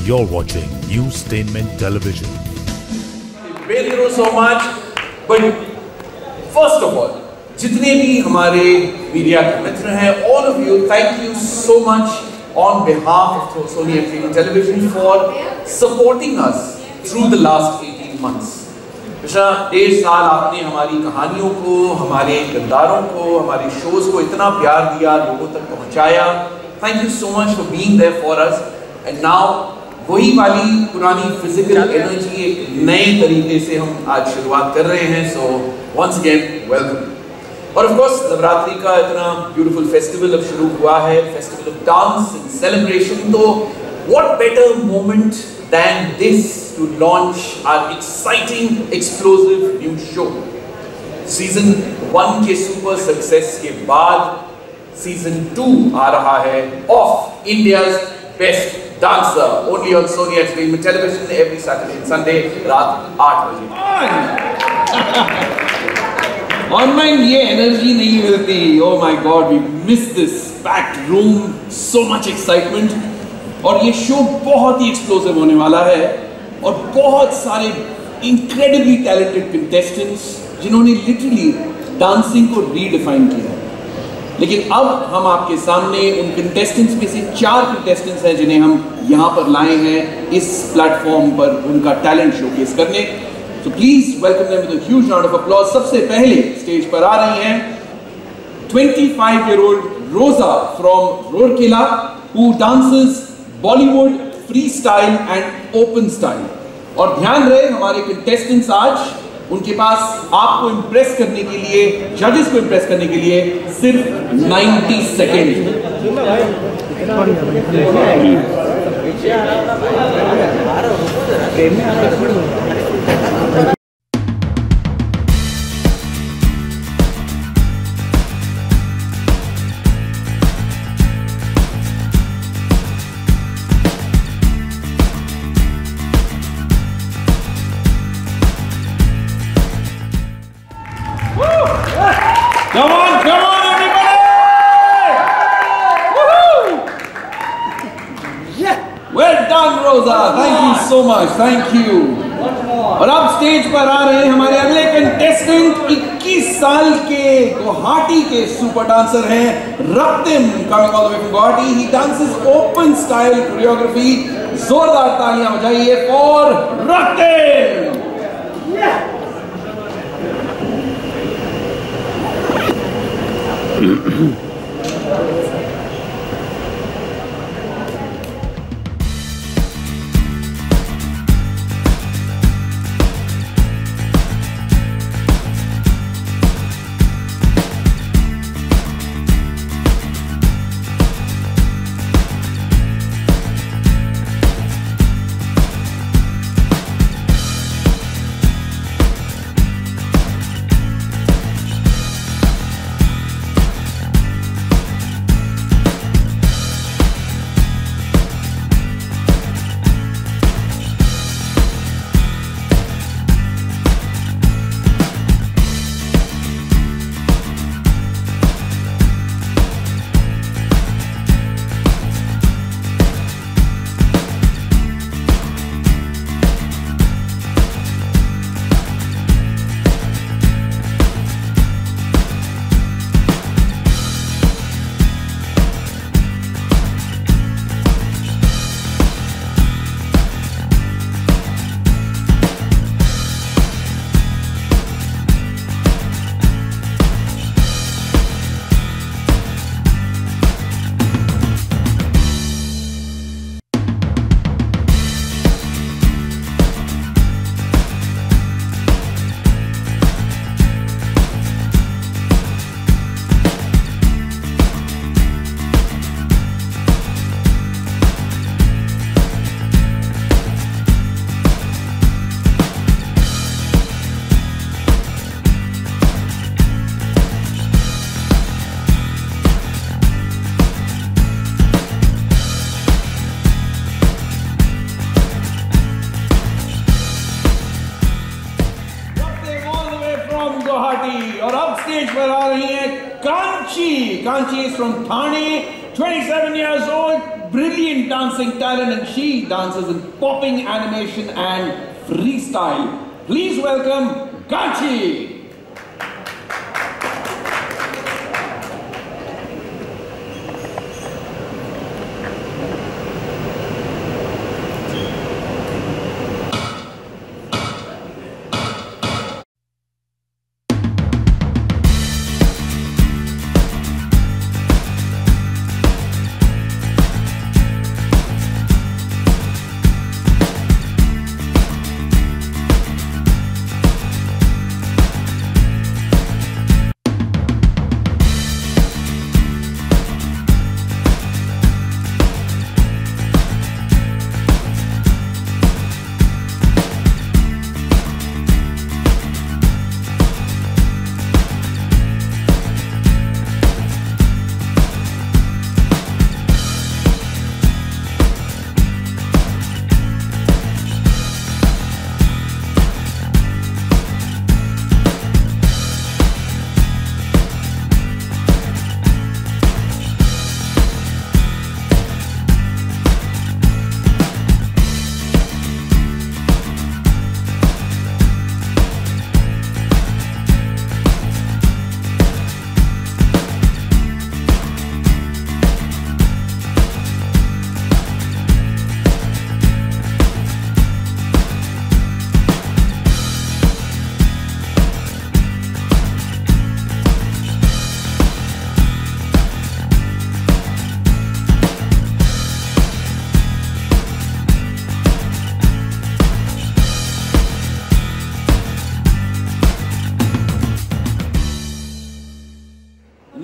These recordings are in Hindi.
You're watching Newstainment Television. Really know so much, but first of all, जितने भी हमारे मीडिया के मित्र हैं, all of you, thank you so much on behalf of Sony Entertainment Television for supporting us through the last 18 months. पिछला 1.5 साल आपने हमारी कहानियों को, हमारे किरदारों को, हमारे शोज को इतना प्यार दिया, लोगों तक पहुंचाया. Thank you so much for being there for us. And now वही वाली पुरानी फिजिकल एनर्जी एक नए तरीके से हम आज शुरुआत कर रहे हैं. So once again welcome. और ऑफ कोर्स नवरात्रि का इतना ब्यूटीफुल फेस्टिवल अब शुरू हुआ है, festival of dance and celebration. तो what better moment than this to launch our exciting explosive new show. Season 1 के सुपर सक्सेस के बाद सीजन 2 आ रहा है of India's best Dancer, only on Sony Entertainment Television every Saturday and Sunday रात 8 बजे. ऑनलाइन ये एनर्जी नहीं मिलती. Oh my God, we miss this packed room, so much excitement. और ये शो बहुत ही एक्सप्लोसिव होने वाला है और बहुत सारे incredibly talented contestants जिन्होंने लिटरली डांसिंग को रीडिफाइन किया. लेकिन अब हम आपके सामने उन कंटेस्टेंट्स में से 4 कंटेस्टेंट्स हैं जिन्हें हम यहाँ पर लाए हैं इस प्लेटफॉर्म पर उनका टैलेंट शोकेस करने. So please welcome them with a huge round of applause. सबसे पहले स्टेज पर आ रही हैं 25-year-old Roja from Rourkela who dances Bollywood, free style and open style. और ध्यान रहे हमारे कंटेस्टेंट्स आज उनके पास आपको इंप्रेस करने के लिए, जजेस को इंप्रेस करने के लिए सिर्फ 90 second. Come on, everybody! Woohoo! Yeah. Well done, Rosa. Thank you so much. Thank you. और अब स्टेज पर आ रहे हैं हमारे अगले कंटेस्टेंट. 21 साल के गुवाहाटी के सुपर डांसर हैं रक्तिम, coming all the way from Guwahati. He dances open style choreography. जोरदार तालियां बजाइए for रक्तिम. Yeah. Guwahati. और अब स्टेज पर आ रही हैं Kanchi. Kanchi is from Thane, 27 years old, brilliant dancing talent, and she dances in popping animation and freestyle. Please welcome Kanchi.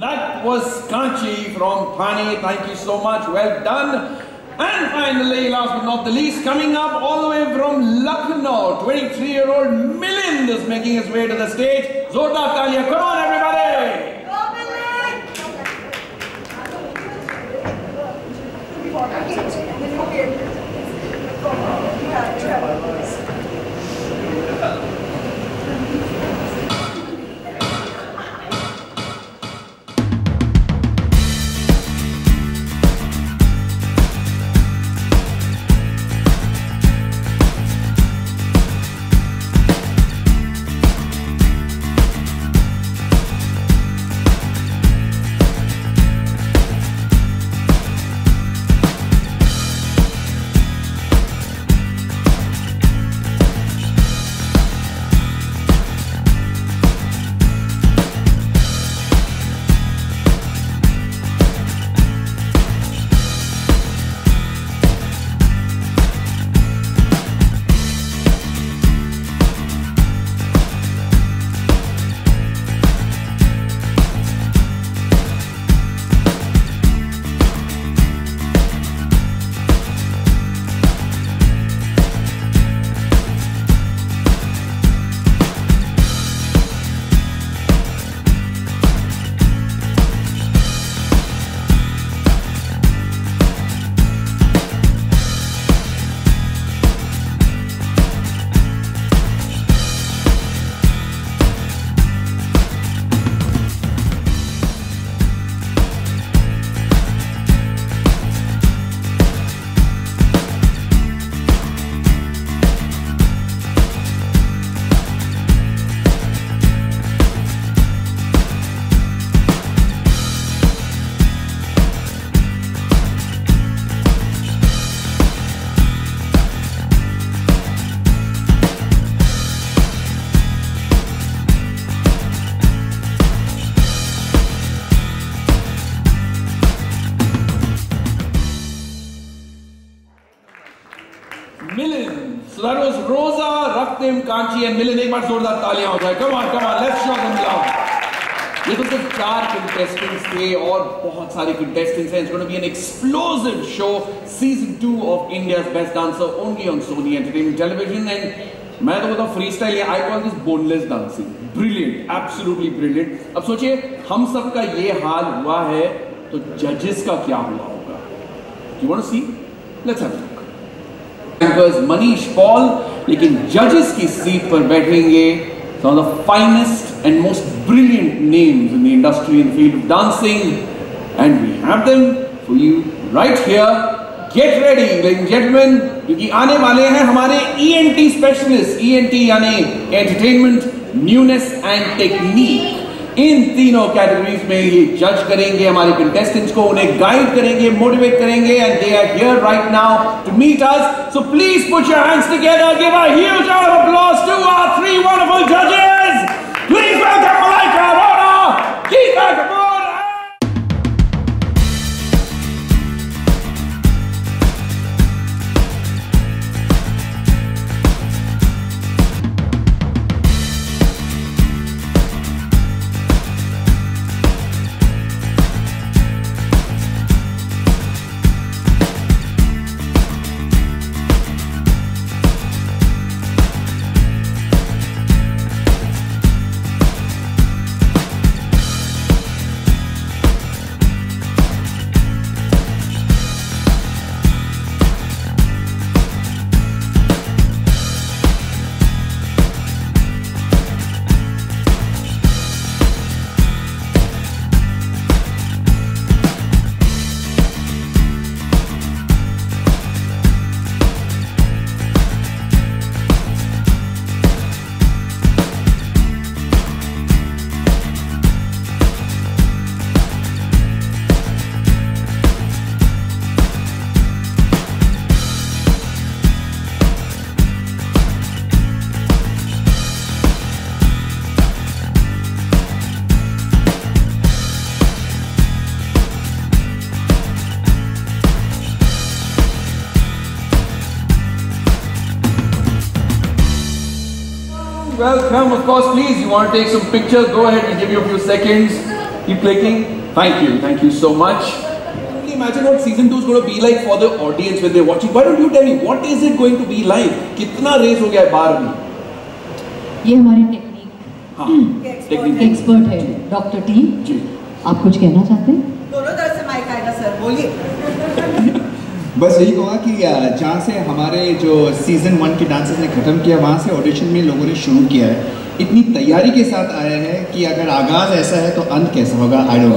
That was Kanchi from Thane. Thank you so much. Well done. And finally, last but not the least, coming up all the way from Lucknow, 23-year-old Milind is making his way to the stage. Zordar Talia. Come on, everybody. Milind. So that was Rosa, Raktim, Kanchi and Milind. एक बार जोरदार तालियां हो जाए. Come on, let's show them love. ये तो सिर्फ 4 contestants थे और बहुत सारे contestants हैं. It's going to be an explosive show. Season 2 of India's Best Dancer only on Sony Entertainment Television. And मैं तो बताऊँ freestyle ये I call this boneless dancing. Brilliant, absolutely brilliant. अब सोचिए हम सब का ये हाल हुआ है तो judges का क्या हुआ होगा? You want to see? Let's have a look. Anchors Manish Paul, लेकिन judges की seat पर बैठेंगे some of the finest and most brilliant names in the industry in the field of dancing, and we have them for you right here. Get ready ladies and gentleman, क्योंकि आने वाले हैं हमारे ENT स्पेशलिस्ट। ENT यानी एंटरटेनमेंट, न्यूनेस एंड टेक्निक। इन तीनों कैटेगरीज में ये जज करेंगे हमारे कंटेस्टेंट्स को, उन्हें गाइड करेंगे, मोटिवेट करेंगे, and they are here right now to meet us. So please put your hands together, give a huge round of applause to our three wonderful जजेस। Please welcome Malaika Arora, Geeta Kapoor. Welcome, of course, please. You want to take some pictures? Go ahead, we'll give you a few seconds. Keep clicking. Thank you so much. Imagine what season 2 is going to be like for the audience when they're watching. Why don't you tell me, what is it going to be like? कितना रेस हो गया है बाहर में? ये हमारी टेक्निक एक्सपर्ट है डॉक्टर टीम जी। आप कुछ कहना चाहते हैं? दोनों तरफ से माइक आएगा सर, बोलिए। बस यही कहूँगा कि जहाँ से हमारे जो सीजन 1 के डांसर्स ने ख़त्म किया, वहाँ से ऑडिशन में लोगों ने शुरू किया है। इतनी तैयारी के साथ आए हैं कि अगर आगाज़ ऐसा है तो अंत कैसा होगा, आई डोंट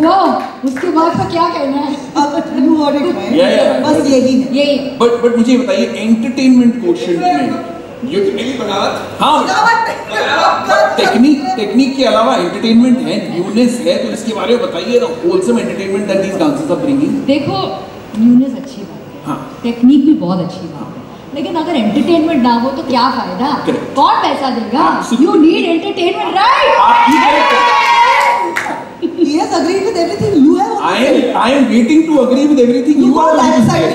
नो। उसके बाद का क्या कहना है? अब यू हर्ड इट राइट, बस यही है। बट मुझे बताइए, एंटरटेनमेंट क्वोशिएंट में ये बगावत, हाँ, टेक्निक के अलावा एंटरटेनमेंट है, न्यूनेस है, तो इसके बारे में बताइए ना। Wholesome entertainment that these dancers are bringing. देखो, न्यूनेस अच्छी बात है, हाँ, टेक्निक भी बहुत अच्छी बात है, लेकिन अगर एंटरटेनमेंट ना हो तो क्या फायदा? कौन पैसा देगा? You need entertainment, right? He has agreed with everything you have. I am waiting to agree with everything you are that side.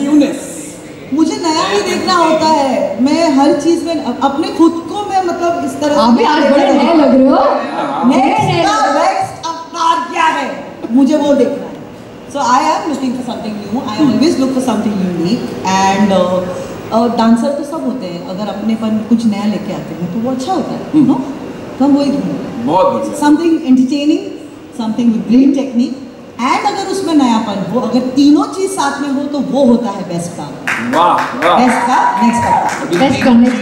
Newness. मुझे नया ही देखना होता है। मैं हर चीज में अपने खुद को मैं मतलब इस तरह अभी आज बड़े नए लग रहे हो। नेक्स्ट अवतार क्या है, मुझे वो देखना है। So I am looking for something new. I always look for something unique. And dancer तो सब होते हैं, अगर अपनेपन कुछ नया लेके आते हैं तो वो अच्छा होता है, नो? तो हम वही ढूंढते हैं। बहुत बढ़िया। Something entertaining, something with great technique. And अगर उसमें नयापन हो, अगर तीनों चीज साथ में हो तो वो होता है बेस्ट का। वाह वाह। बेस्ट का नेक्स्ट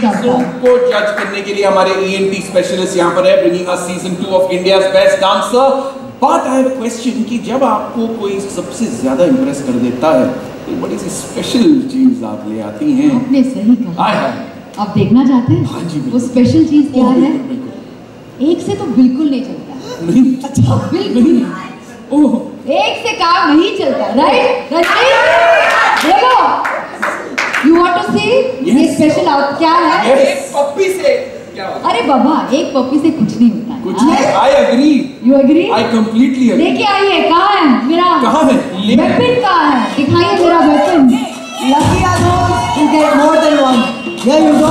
को जज करने के लिए हमारे ENT स्पेशलिस्ट यहाँ पर है, bringing us season 2 of India's best dancer. But I have a question कि जब आपको कोई सबसे ज्यादा इंप्रेस कर देता है तो बड़ी सी स्पेशल चीज आप ले आती हैं। आपने सही कहा। आप देखना चाहते हैं? हाँ जी, वो स्पेशल चीज क्या है? बिल्कुल। एक से तो बिल्कुल नहीं चलता। नहीं, अच्छा, बिल्कुल ओह, एक से काम नहीं चलता, राइट? देखो, यू वांट टू सी ये स्पेशल आउट क्या है? एक पप्पी से क्या होता है? अरे बाबा, एक पप्पी से कुछ नहीं होता है। कुछ नहीं। I agree. You agree? I completely agree. लेके आइए, कहाँ है मेरा वेपन? कहाँ है? दिखाइए मेरा weapon. Lucky are those who get more than one. Here you go.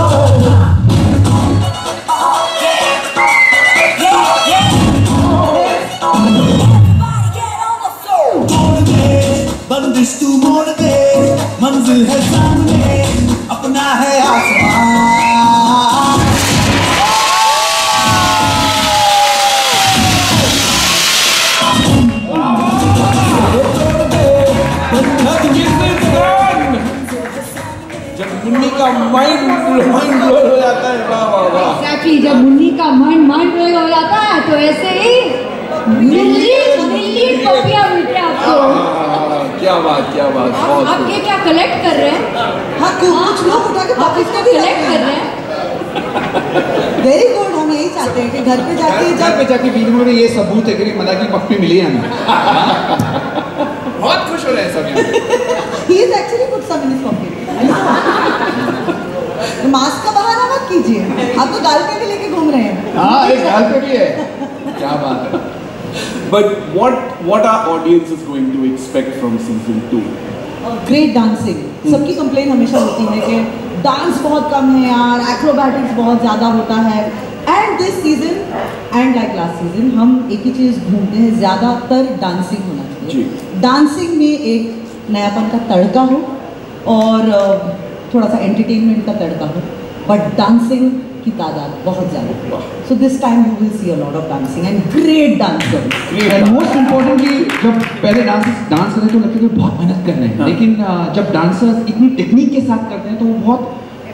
बंदिश तू मोड़ दे, मंजिल है सामने, अपना है आसमान। जब मुन्नी का माइंड ब्लो हो जाता है। वाह वाह वाह। Exactly, जब मुन्नी का माइंड ब्लोइंग हो जाता है तो ऐसे ही मिलियन कॉपियां मिलती है आपको। क्या बात। आप ये क्या कलेक्ट कर रहे हैं? हाँ, कुछ लोग उठा के आप इसको कलेक्ट कर रहे हैं? वेरी गुड, हम यही चाहते हैं कि घर पे जाके वीडियो में ये सबूत है कि मना की पप्पी मिली है हमें। बहुत खुश हो रहे हैं सब यहाँ। He is actually put some in his pocket. Mask का बहाना मत कीजिए, आप तो गाल पे भी लेके घूम रहे हैं। हाँ, एक गाल पे भी है। क्या बात है। But what our audience is going to expect from season 2? Great dancing. सबकी कंप्लेन हमेशा होती है कि डांस बहुत कम है यार, एक्रोबैटिक्स बहुत ज़्यादा होता है। And this season and like last season हम एक ही चीज़ ढूंढते हैं, ज़्यादातर डांसिंग होना चाहिए। डांसिंग में एक नयापन का तड़का हो और थोड़ा सा एंटरटेनमेंट का तड़का हो, बट डांसिंग की तादाद बहुत ज़्यादा। So this time you will see a lot of dancing and great dancers. And most importantly, जब पहले डांस करते तो लगता है कि बहुत मेहनत कर रहे हैं, लेकिन जब डांसर्स इतनी टेक्निक के साथ करते हैं तो वो बहुत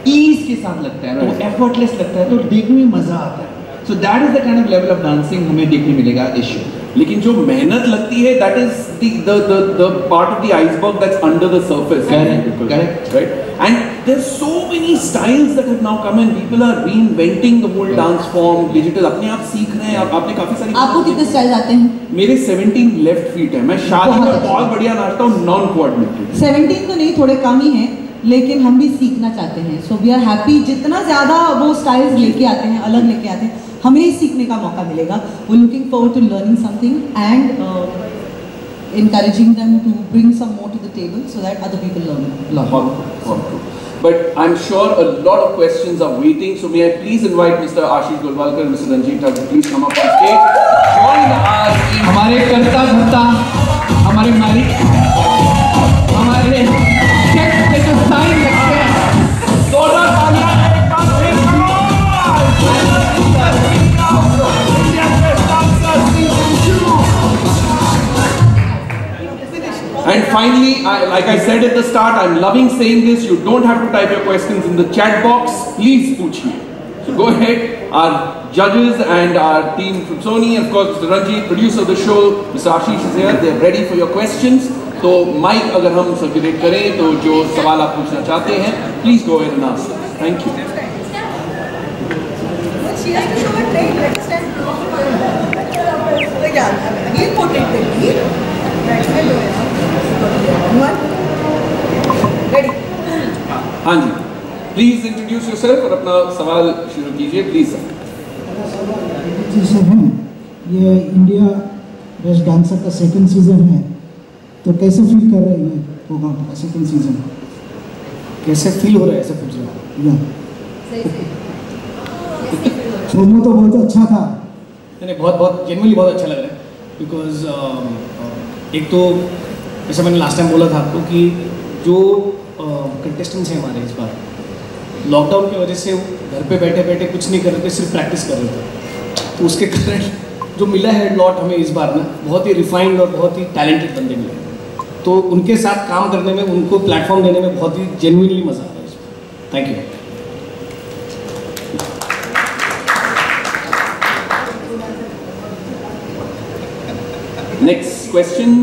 ईज के साथ लगता है, तो वो एफर्टलेस लगता है, तो देखने में मजा आता है। So that is the kind of level of dancing हमें देखने मिलेगा इस शो। लेकिन जो मेहनत लगती है, that is the part of the iceberg that's under the surface. Correct. Right? And there's so many styles that have now come in. People are reinventing the whole dance form. Digital अपने आप सीख रहे हैं। आपने काफी सारी। आपको कितने स्टाइल आते हैं? मेरे 17 लेफ्ट फीट है। मैं शादी में बहुत बढ़िया नाचता हूँ, नॉन कोऑर्डिनेटेड। 17 तो नहीं, थोड़े कम ही हैं, लेकिन हम भी सीखना चाहते हैं। सो वी आर हैप्पी, जितना ज़्यादा वो स्टाइल्स लेके आते हैं, अलग लेके आते हैं, हमें ही सीखने का मौका मिलेगा। We looking forward to learning something and encouraging them to bring some more to the table so that other people learn a lot. But I'm sure a lot of questions are waiting. So may I please invite Mr. Ashish Golwalkar and Mr. Ranjit Thakur, please come up on stage. Join our team. हमारे करता धरता, हमारे मालिक, हमारे चेक पे जो साइन लगते हैं, दोनों तालियां एक बार फिर करो। And finally, like I said at the start, I'm loving saying this. You don't have to type your questions in the chat box. Please पूछिए. So go ahead. Our judges and our team from Sony, and of course Mr. Ranjit, producer of the show, Mr. Ashish is here. They're ready for your questions. तो mic अगर हम circulate करें, तो जो सवाल आप पूछना चाहते हैं, please go ahead and ask. Thank you. She has to show a train. Let's stand. Again, portrait. Ready? हाँ जी, प्लीज इंट्रोड्यूस योरसेल्फ और अपना सवाल शुरू कीजिए, प्लीज सर। जैसे हैं, ये इंडिया बेस्ट डांसर का सेकंड सीजन है, तो कैसे फील कर रहे हैं प्रोग्राम का सेकंड सीजन? कैसे फील हो रहा है, ऐसा पूछ रहा हूँ। प्रोमो तो बहुत अच्छा था। नहीं, बहुत जेन्युइनली बहुत अच्छा लग रहा है, बिकॉज एक तो जैसे मैंने लास्ट टाइम बोला था आपको कि जो कंटेस्टेंट्स हैं हमारे इस बार लॉकडाउन की वजह से घर पे बैठे बैठे कुछ नहीं कर रहे थे, सिर्फ प्रैक्टिस कर रहे थे, तो उसके कारण जो मिला है लॉट हमें इस बार ना, बहुत ही रिफाइंड और बहुत ही टैलेंटेड बंदे मिले, तो उनके साथ काम करने में, उनको प्लेटफॉर्म देने में बहुत ही जेन्युइनली मज़ा आ रहा है इसमें। Thank you. Next question.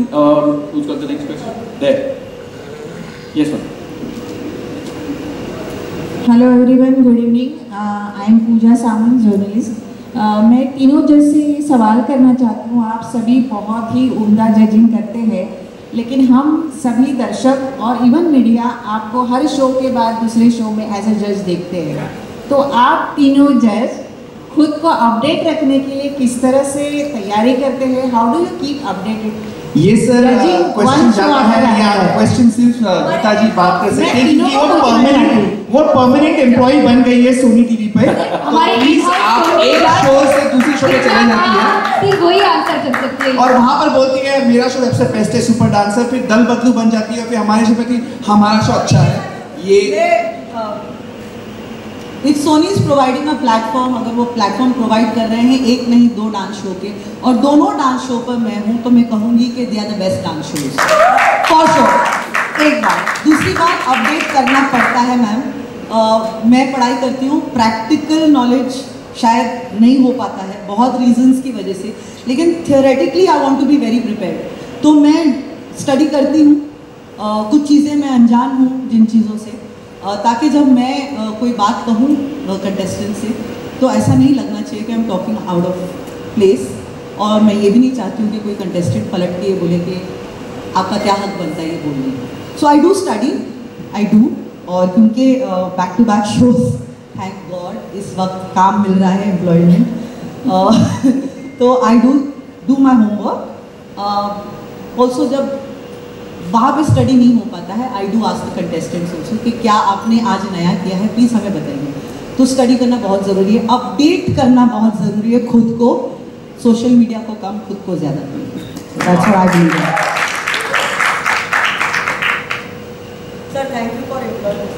Who's got the next question? There. Yes, ma'am. Hello everyone. Good evening. I am Pooja Samant, journalist. मैं तीनों जज से ये सवाल करना चाहती हूँ। आप सभी बहुत ही उम्दा जजिंग करते हैं, लेकिन हम सभी दर्शक और इवन मीडिया आपको हर शो के बाद दूसरे शो में एज ए जज देखते हैं। तो आप तीनों जज खुद को अपडेट रखने के लिए किस तरह से तैयारी करते हैं? How do you keep updated? ये सर क्वेश्चन जाता है या क्वेश्चन सिर्फ गीता जी बात कर सकते हैं कि वो परमानेंट एम्प्लॉय बन गई है सोनी टीवी पे। प्लीज आप एक शो से दूसरी शो पे चले जाती है, फिर वही आंसर कर सकते हैं और वहाँ पर बोलती है मेरा शो सबसे बेस्ट है, सुपर डांसर, फिर दल बदलू बन जाती है, फिर हमारे शो पे हमारा शो अच्छा है। ये If Sony is providing a platform, अगर वो प्लेटफॉर्म प्रोवाइड कर रहे हैं, एक नहीं दो डांस शो के, और दोनों डांस शो पर मैं हूँ, तो मैं कहूँगी कि they are the best dance shows for sure. एक बात, दूसरी बात अपडेट करना पड़ता है मैम, मैं पढ़ाई करती हूँ, प्रैक्टिकल नॉलेज शायद नहीं हो पाता है बहुत रीजंस की वजह से, लेकिन theoretically I want to be very prepared. तो मैं स्टडी करती हूँ, कुछ चीज़ें मैं अनजान हूँ जिन चीज़ों से, ताकि जब मैं कोई बात कहूँ कंटेस्टेंट से तो ऐसा नहीं लगना चाहिए कि I am talking out of place. और मैं ये भी नहीं चाहती हूँ कि कोई कंटेस्टेंट पलट के बोले कि आपका क्या हक बनता है ये बोलने का। So I do study, I do, और क्योंकि back to back shows, thank God इस वक्त काम मिल रहा है, एम्प्लॉयमेंट, तो I do my homework. Also जब वहाँ पे स्टडी नहीं हो पाता है, I do ask the contestants also कि क्या आपने आज नया किया है, प्लीज़ हमें बताइए। तो स्टडी करना बहुत ज़रूरी है, अपडेट करना बहुत ज़रूरी है खुद को, सोशल मीडिया को कम, खुद को ज़्यादा। That's what I believe in. Sir, thank you for inviting.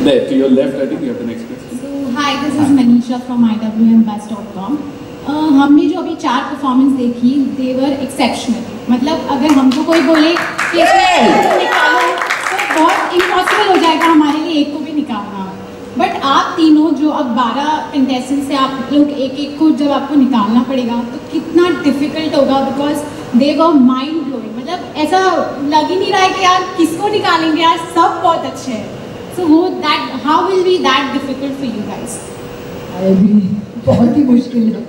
There, to your left, I think you have the next question. So, hi, this is Manisha from IWMBus.com. हमने जो अभी 4 परफॉर्मेंस देखी, they were exceptional. मतलब अगर हमको कोई बोले कि इसमें निकालो तो बहुत इम्पॉसिबल हो जाएगा हमारे लिए एक को भी निकालना। बट आप तीनों जो अब 12 कंटेस्टेंट से आप लोग एक एक को जब आपको निकालना पड़ेगा तो कितना डिफिकल्ट होगा, because they were mind blowing. मतलब ऐसा लग ही नहीं रहा है कि यार किसको निकालेंगे, यार सब बहुत अच्छे हैं। सो वो that how will be that difficult for you guys? I agree, बहुत ही मुश्किल है,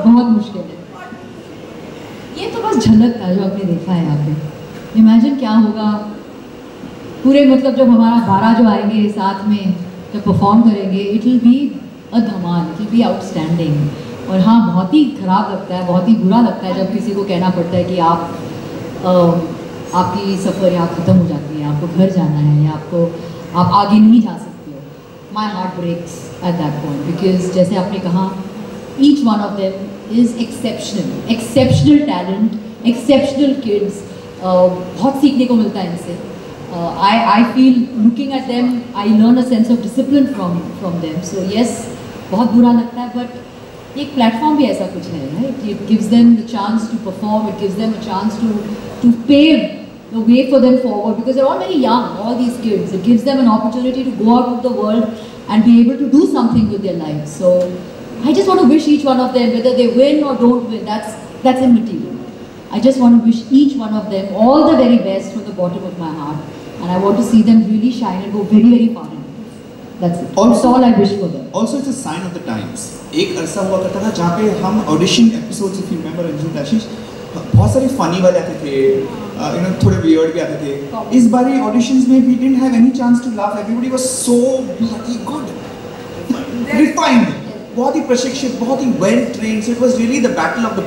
बहुत मुश्किल है। ये तो बस झलक था जो आपने देखा है यहाँ पे। इमेजिन क्या होगा पूरे, मतलब जब हमारा 12 जो आएंगे साथ में जब परफॉर्म करेंगे, it will be a Dhamaal, it will be outstanding. और हाँ, बहुत ही ख़राब लगता है, बहुत ही बुरा लगता है जब किसी को कहना पड़ता है कि आपकी सफ़र यहाँ ख़त्म हो जाती है, आपको घर जाना है या आप आगे नहीं जा सकते हो। My heart breaks at that point, because जैसे आपने कहा, each one of them is exceptional talent, exceptional kids. बहुत सीखने को मिलता है इनसे। I feel looking at them, I learn a sense of discipline from them. So yes, बहुत बुरा लगता है, but एक प्लेटफॉर्म भी ऐसा कुछ है, right? It gives them the chance to perform, it gives them a chance to pave the way for them forward, because they're all very young, all these kids. It gives them an opportunity to go out of the world and be able to do something with their lives. So I just want to wish each one of them, whether they win or don't win, that's immaterial. I just want to wish each one of them all the very best from the bottom of my heart. And I want to see them really shine and go very, very far in life. That's it. That's all I wish for them. Also, it's a sign of the times. एक अरसा हुआ करता था जहाँ पे हम audition episodes, if you remember, Ranjit Ashish, बहुत सारे फनी वाले आते थे, थोड़े वियर्ड भी आते थे। इस बार ऑडिशंस में we didn't have any chance to laugh. Everybody was so bloody good, refined, बहुत ही प्रशिक्षित, बहुत ही well trained. So it was really the battle of the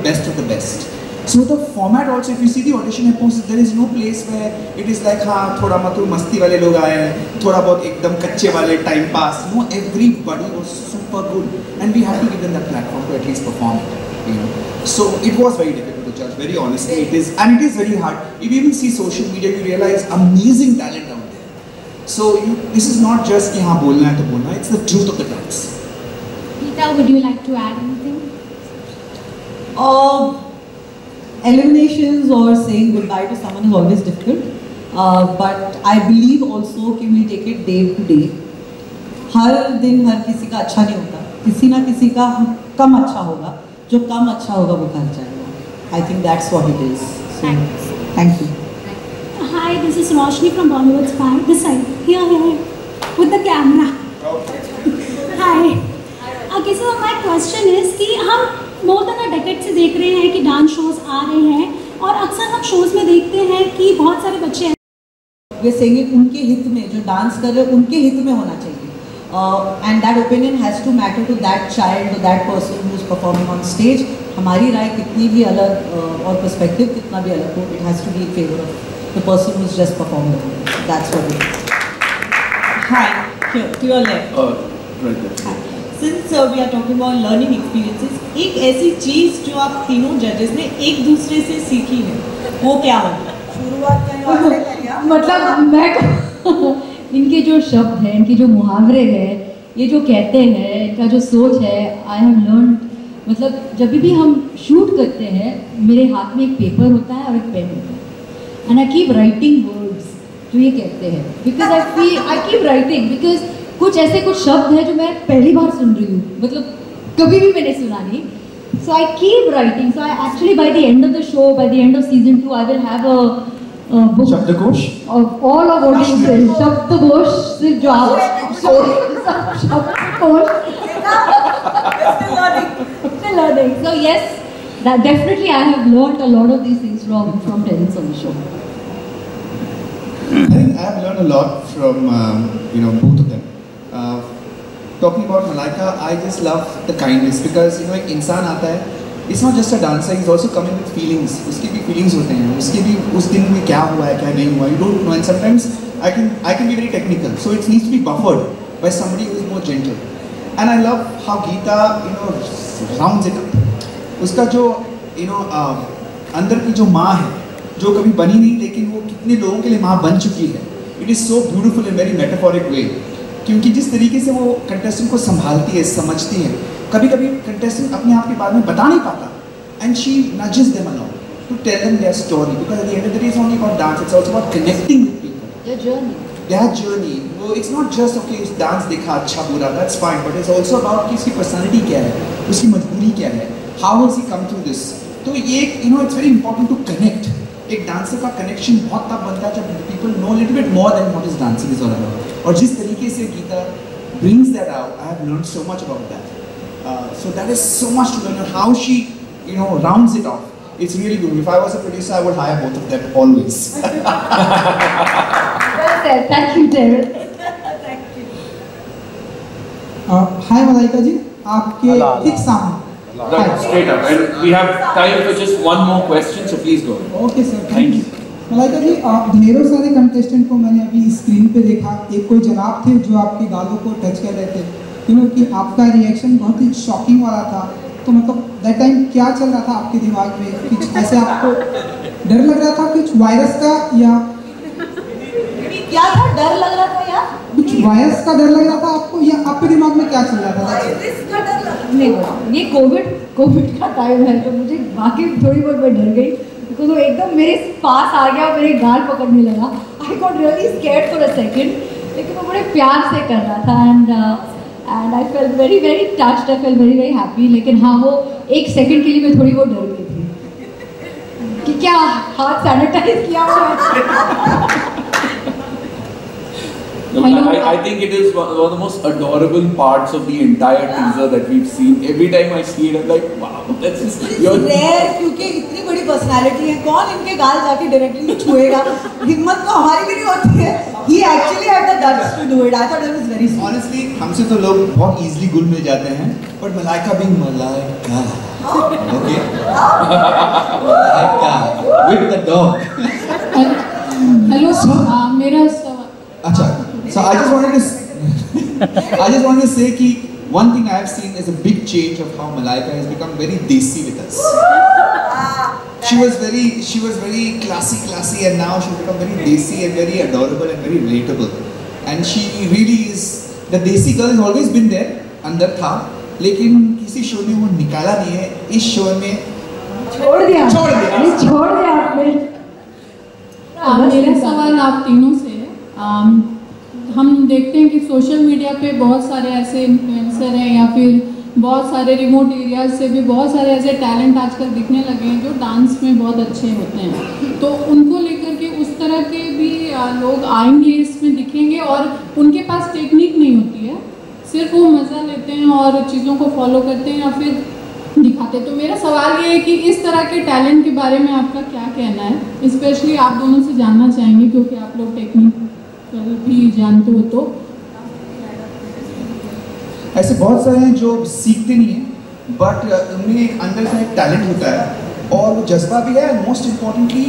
best. So the format also, if you see the audition episodes, there is no place where it is like हाँ थोड़ा मतलब मस्ती वाले लोग आए हैं, थोड़ा बहुत एकदम कच्चे वाले time pass. No, everybody was super good, and we had to give them that platform to at least perform. So it was very difficult to judge. Very honestly, it is, and it is very hard. If you even see social media, you realize amazing talent out there. So this is not just कि हाँ बोलना है तो बोलना, it's the truth of the dance. Peter, would you like to add anything? Eliminations or saying goodbye to someone is always difficult, but I believe also कि we take it day to day. हर दिन हर किसी का अच्छा नहीं होता, किसी ना किसी का कम अच्छा होगा, जो कम अच्छा होगा वो कर जाएगा। I think that's what it is. So, thank you. Hi, this is Roshni from Bollywood Spy. This side, here, with the camera. Hi. Okay, so my question is कि हम मोर देन अ डेकेड से देख रहे हैं कि डांस शोज आ रहे हैं, और अक्सर हम शोज में देखते हैं कि बहुत सारे बच्चे हैं, वे सेंगे उनके हित में, जो डांस कर रहे हैं उनके हित में होना चाहिए, and that opinion has to matter to that child और that person who is performing on stage. हमारी राय कितनी भी अलग और पर्सपेक्टिव कितना भी अलग हो, it has to be in favour of the person who is just performing. That's what it is. Hi, to your left, right there. Since we are talking about learning experiences, एक ऐसी चीज़ जो आप तीनों जजेस ने एक दूसरे से सीखी है, वो क्या होगा? शुरुआत मतलब मैं इनके जो शब्द हैं, इनके जो मुहावरे हैं, ये जो कहते हैं, इनका जो सोच है, आई हैव लर्न। मतलब जब भी हम शूट करते हैं, मेरे हाथ में एक पेपर होता है और एक पेन होता है, and I keep writing words जो ये कहते हैं, because I keep writing, because कुछ ऐसे कुछ शब्द हैं जो मैं पहली बार सुन रही हूँ, मतलब कभी भी मैंने सुना नहीं. So I keep writing. So I actually, by the end of the show, by the end of season 2, I will have a book Shabdakosh of all of what you say. Shabdakosh, सिर्फ जो आप Shabdakosh. Still learning. So yes, that definitely I have learned a lot of these things from Terence on the show. I think I have learned a lot from both of them. Talking about Malaika, I just love the kindness because एक इंसान आता है, it's not just a dancer, he's also coming with feelings. उसके भी feelings होते हैं, उसके भी उस दिन में क्या हुआ है क्या नहीं हुआ, you don't know, and sometimes I can be very technical, so it needs to be buffered by somebody who is more gentle. And I love how Geeta rounds it up. उसका जो अंदर की जो माँ है, जो कभी बनी नहीं लेकिन वो कितने लोगों के लिए माँ बन चुकी है. It is so beautiful in very metaphoric way. क्योंकि जिस तरीके से वो कंटेस्टेंट को संभालती है, समझती है, कभी कभी कंटेस्टेंट अपने आप के बारे में बता नहीं पाता, and she nudges them along to tell them their story, because at the end of the day it's only about dance, it's also about connecting with people, their journey. वो it's not just okay dance देखा अच्छा बुरा, that's fine, but it's also about कि उसकी पर्सनालिटी क्या है, उसकी मजबूरी क्या है, how has he come through this. तो ये it's very important to connect. एक डांसर का कनेक्शन बहुत तब बनता है जब people know little bit more than what is dancing is all about. और जिस तरीके से Gita brings that out, I have learned so much about that. So that is so much to learn, and how she rounds it off. It's really good. If I was a producer, I would hire both of them always. Well said. Thank you, David. Thank you. Hi Malaika ji, आपके ठीक सामने. Right, straight up. And we have time for just one more question, so please go. Okay sir. Thank you. Malaika जी, ढेरों सारे कंटेस्टेंट को मैंने अभी स्क्रीन पे देखा. एक कोई जनाब थे जो आपके गालों को टच कर रहे थे, कि आपका रिएक्शन बहुत ही शॉकिंग वाला था. तो मतलब दैट टाइम क्या चल रहा था आपके दिमाग में? कुछ ऐसे आपको डर लग रहा था कुछ वायरस का, या क्या था? डर लग रहा था या कुछ वायरस का डर लग रहा था आपको, या आपके दिमाग में क्या चल रहा था? नहीं, ये कोविड का टाइम है, तो मुझे वाकई थोड़ी बहुत मैं डर गई, बिकॉज वो एकदम मेरे पास आ गया, मेरे गाल पकड़ने लगा. I got really scared for a second, लेकिन वो बड़े प्यार से कर रहा था. And I felt very very touched, I felt very very happy. लेकिन हाँ, वो एक सेकेंड के लिए मैं थोड़ी बहुत डर गई थी कि क्या हाथ सैनिटाइज किया हुआ है. I think it is one of the most adorable parts of the entire teaser that we've seen. Every time I see it, I'm like, wow, that's just rare, क्योंकि इतनी बड़ी पर्सनालिटी है, कौन इनके गाल जाके डायरेक्टली छुएगा? हिम्मत तो हमारी भी नहीं होती है. He actually had the guts to do it. I thought it was very sweet. Honestly, हमसे तो लोग बहुत easily गुल मिल जाते हैं, but Malaika being Malaika, okay, Malaika with the dog. Hello मेरा अच्छा. So I just wanted to say कि one thing I have seen is a big change of how Malaika has become very desi with us. She was very classy, and now she's become very desi and very adorable and very relatable. And she really is the desi girl has always been there, अंदर था, लेकिन किसी शो ने वो निकाला नहीं है. इस शो में छोड़ दिया आपने. मेरा सवाल आप तीनों से है. हम देखते हैं कि सोशल मीडिया पे बहुत सारे ऐसे इन्फ्लुएंसर हैं, या फिर बहुत सारे रिमोट एरियाज से भी बहुत सारे ऐसे टैलेंट आजकल दिखने लगे हैं जो डांस में बहुत अच्छे होते हैं. तो उनको लेकर के उस तरह के भी लोग आएंगे, इसमें दिखेंगे, और उनके पास टेक्निक नहीं होती है, सिर्फ वो मज़ा लेते हैं और चीज़ों को फॉलो करते हैं या फिर दिखाते हैं. तो मेरा सवाल ये है कि इस तरह के टैलेंट के बारे में आपका क्या कहना है? स्पेशली आप दोनों से जानना चाहेंगे, क्योंकि आप लोग टेक्निक भी जानते हो. तो ऐसे बहुत सारे हैं जो सीखते नहीं हैं, बट उनमें एक अंदर से एक टैलेंट होता है और वो जज्बा भी है. And most importantly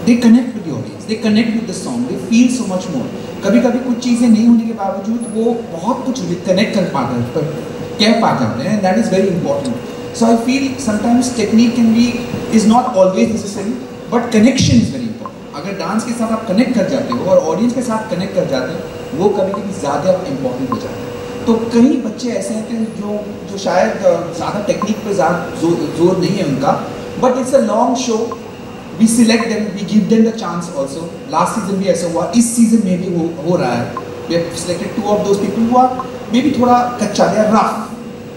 they connect with the audience, they connect with the song, they feel so much more. कभी कभी कुछ चीज़ें नहीं होने के बावजूद वो बहुत कुछ कनेक्ट कर पाते हैं, कह पाते हैं, and that is very important. So I feel sometimes technique can be is not always necessary, but connection is very important. अगर डांस के साथ आप कनेक्ट कर जाते हो और ऑडियंस के साथ कनेक्ट कर जाते हैं, वो कभी कभी ज़्यादा इम्पोर्टेंट हो जाता है. तो कई बच्चे ऐसे हैं जो शायद ज़्यादा टेक्निक पर ज़्यादा जोर नहीं है उनका, but it's a long show. we select them, we give them the chance also. Last season भी ऐसा हुआ, इस season में भी हो रहा है. We have selected 2 of those people who are maybe थोड़ा कच्चा, they are rough,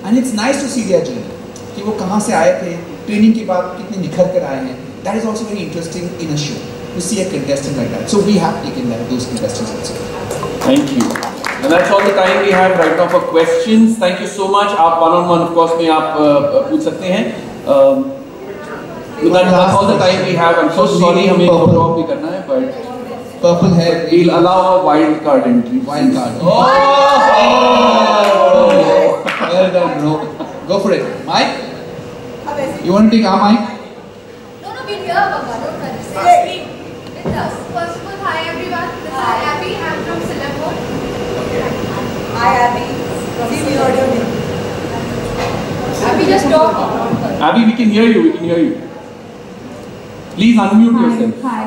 and it's nice to see their journey. कि वो कहाँ से आए थे, ट्रेनिंग के बाद कितने निखर कर आए हैं. That is also very interesting in a show to see a contestant like that. So we have taken those contestants also. Thank you. And that's all the time we have right now for questions. Thank you so much. आप one-on-one of course में आप पूछ सकते हैं. That's all the time we have. I'm so sorry हमें photo op भी करना है, but purple hair. We'll allow a wild card entry. Wild card. Oh! Well done, bro. Go for it. Mike? You want to take our mic? No, we're here, Baba. Don't worry. With us. First of all, hi everyone. This is Abby. I'm from Silvermore. Hi, Abby. See, we heard your name. Abby, just talk. Abby, we can hear you. We can hear you. Please unmute yourself. Hi.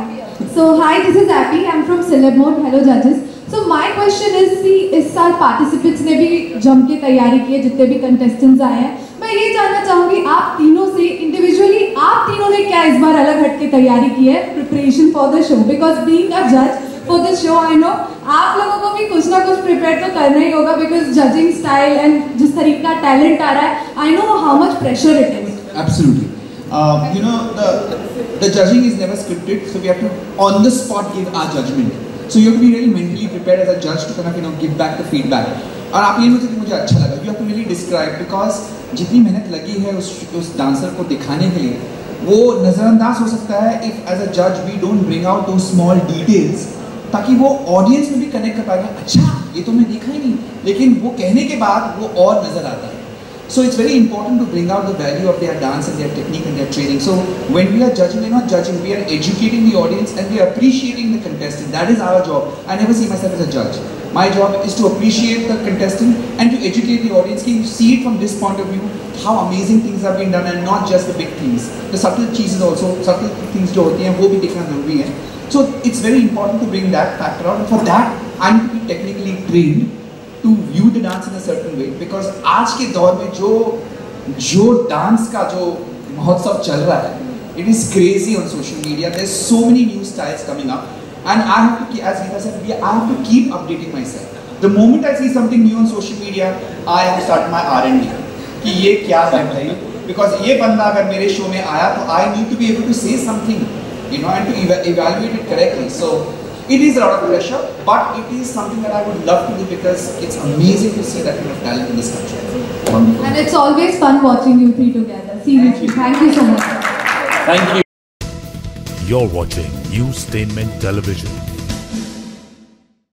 So, hi, this is Abby. I'm from Silvermore. Hello, judges. So, my question is, इस साल participants ने भी जम के तैयारी की है, जितने भी contestants आए हैं. मैं ये जानना चाहूँगी आप तीनों से individually आप तीनों ने क्या इस बार अलग हट के तैयारी की है preparation for the show, because being a judge for the show I know आप लोगों को भी कुछ ना कुछ prepare तो करना ही होगा, because judging style and जिस तरीके का talent आ रहा है I know how much pressure it is. Absolutely. You know, the judging is never scripted, so we have to on the spot give our judgment. So you have to be really mentally prepared as a judge to kind of give back the feedback. और आप ये मुझे अच्छा लगा. You have to really describe, because जितनी मेहनत लगी है उस डांसर को दिखाने के लिए, वो नज़रअंदाज हो सकता है if as a judge we don't bring out those small details, ताकि वो ऑडियंस में भी कनेक्ट कर पाएगा. अच्छा ये तो मैं देखा ही नहीं, लेकिन वो कहने के बाद वो और नजर आता है. So it's very important to bring out the value of their dance and their technique and their training. So when we are judging, we're not judging, we are educating the audience and we are appreciating the contestant. That is our job. I never see myself as a judge. My job is to appreciate the contestant and to educate the audience. Can you see it from this point of view, how amazing things have been done and not just the big things. The subtle cheeses also, subtle things जो होती हैं वो भी देखना जरूरी है. So it's very important to bring that factor out. And for that, I'm to be technically trained to view the dance in a certain way, because आज के दौर में जो डांस का जो महोत्सव चल रहा है, it is crazy on social media. There's so many new styles coming up, and I have to, as Geeta said, I have to keep updating myself. The moment I see something new on social media, I have to start my R&D. कि ये क्या है भाई? Because ये बंदा अगर मेरे शो में आया, तो I need to be able to say something, you know, and to evaluate it correctly. So it is a lot of pressure, but it is something that I would love to do, because it's amazing to see that kind of talent in this country. Wonderful. And it's always fun watching you three together. Seriously, thank you so much. Thank you. You're watching Newstainment Television.